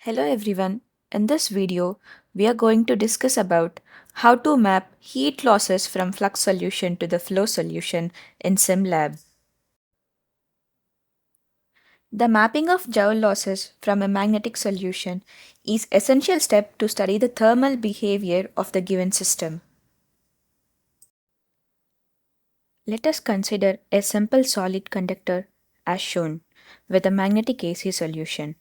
Hello everyone. In this video, we are going to discuss about how to map heat losses from flux solution to the flow solution in SimLab. The mapping of Joule losses from a magnetic solution is essential step to study the thermal behavior of the given system. Let us consider a simple solid conductor as shown with a magnetic AC solution.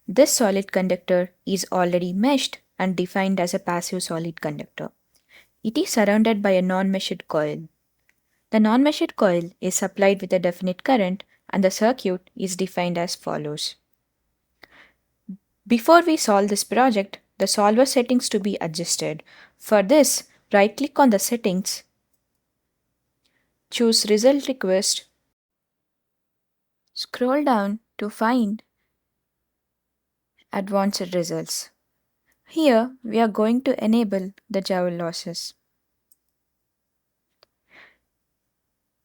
This solid conductor is already meshed and defined as a passive solid conductor. It is surrounded by a non-meshed coil. The non-meshed coil is supplied with a definite current and the circuit is defined as follows. Before we solve this project, the solver settings to be adjusted. For this, right-click on the settings, choose Result Request, scroll down to find Advanced Results. Here, we are going to enable the Joule losses.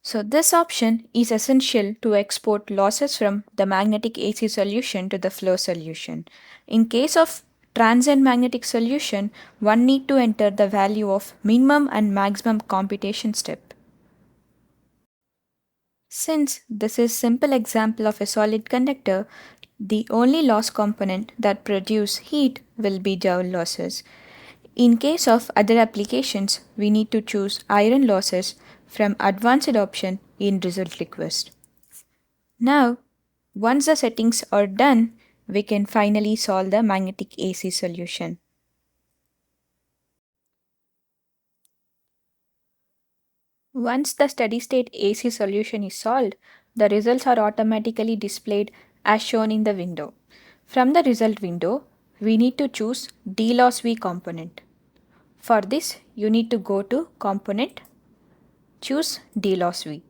So this option is essential to export losses from the magnetic AC solution to the flow solution. In case of transient magnetic solution, one need to enter the value of minimum and maximum computation step. Since this is simple example of a solid conductor, the only loss component that produce heat will be Joule losses. In case of other applications, we need to choose iron losses from advanced option in result request. Now, once the settings are done, we can finally solve the magnetic AC solution. Once the steady-state AC solution is solved, the results are automatically displayed as shown in the window. From the result window, we need to choose D-loss V component. For this, you need to go to Component, choose D-loss V.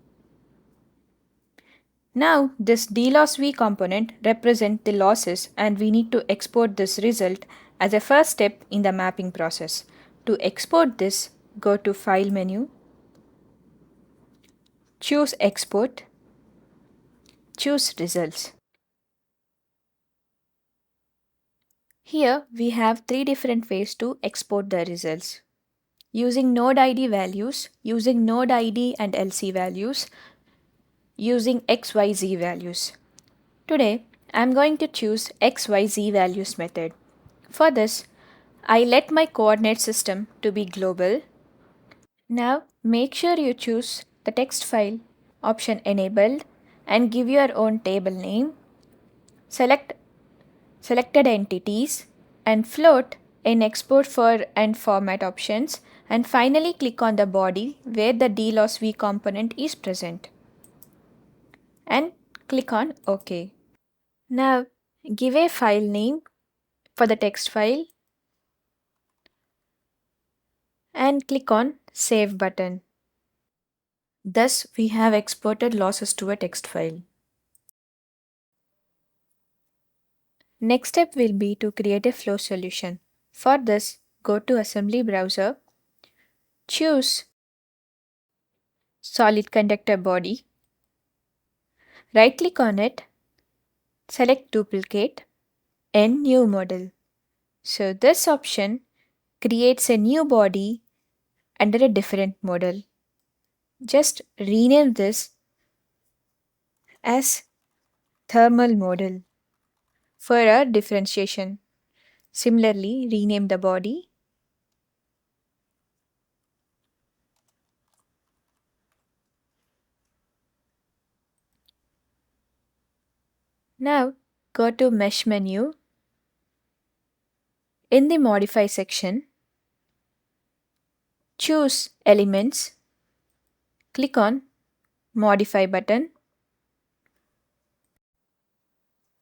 Now, this D-loss V component represents the losses and we need to export this result as a first step in the mapping process. To export this, go to File menu, choose Export, choose Results. Here we have three different ways to export the results. Using node ID values, using node ID and LC values, using XYZ values. Today, I am going to choose XYZ values method. For this, I let my coordinate system to be global. Now, make sure you choose the text file option enabled and give your own table name. Select selected entities and float in export for and format options, and finally click on the body where the DLOS V component is present and click on OK. Now give a file name for the text file and click on Save button. Thus we have exported losses to a text file. Next step will be to create a flow solution. For this, go to Assembly browser, choose Solid Conductor Body, right-click on it, select Duplicate, and New Model. So this option creates a new body under a different model. Just rename this as Thermal Model for our differentiation. Similarly, rename the body. Now go to Mesh menu. In the Modify section, choose Elements, click on Modify button.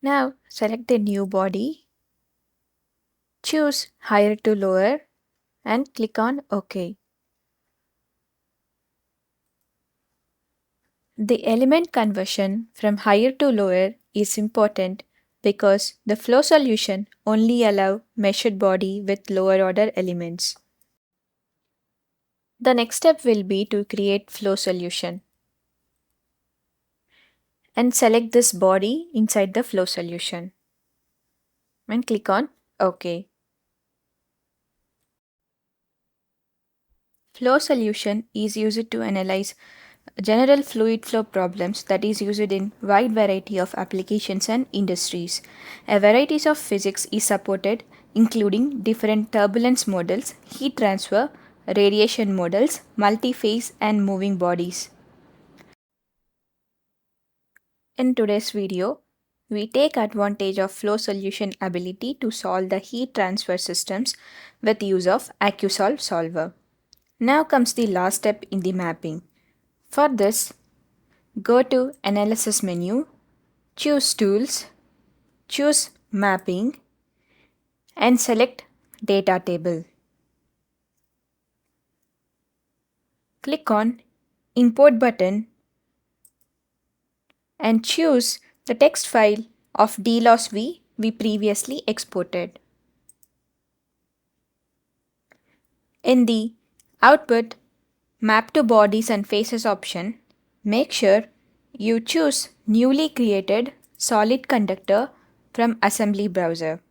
Now select the new body, choose Higher to Lower and click on OK. The element conversion from higher to lower is important because the flow solution only allows meshed body with lower order elements. The next step will be to create flow solution and select this body inside the flow solution. and click on OK. Flow solution is used to analyze general fluid flow problems that is used in wide variety of applications and industries. A variety of physics is supported including different turbulence models, heat transfer, radiation models, multi-phase and moving bodies. In today's video, we take advantage of flow solution ability to solve the heat transfer systems with use of AccuSolve solver. Now comes the last step in the mapping. For this, go to Analysis menu, choose Tools, choose Mapping, and select Data Table. Click on Import button and choose the text file of DLOSV we previously exported. In the Output Map to Bodies and Faces option, make sure you choose Newly Created Solid Conductor from Assembly Browser.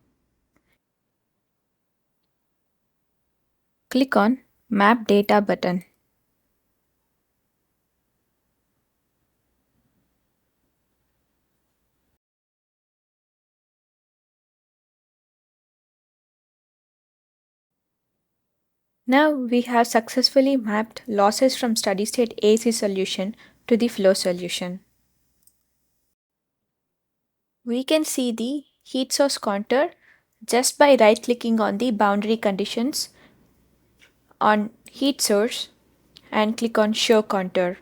Click on Map Data button. Now we have successfully mapped losses from steady-state AC solution to the flow solution. We can see the heat source contour just by right-clicking on the boundary conditions on heat source and click on Show Contour.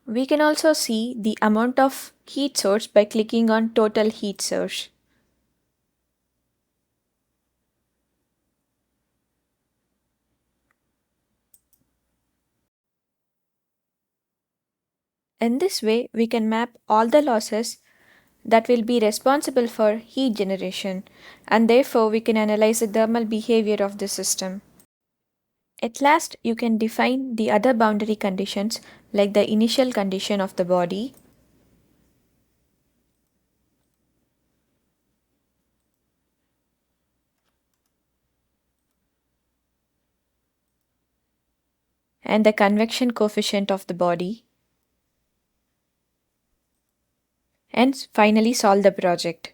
We can also see the amount of heat source by clicking on Total Heat Source. In this way, we can map all the losses that will be responsible for heat generation, and therefore we can analyze the thermal behavior of the system. At last, you can define the other boundary conditions like the initial condition of the body, and the convection coefficient of the body, and finally solve the project.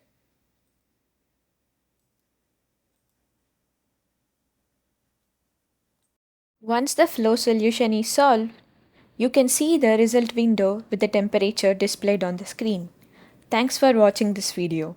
Once the flow solution is solved, you can see the result window with the temperature displayed on the screen. Thanks for watching this video.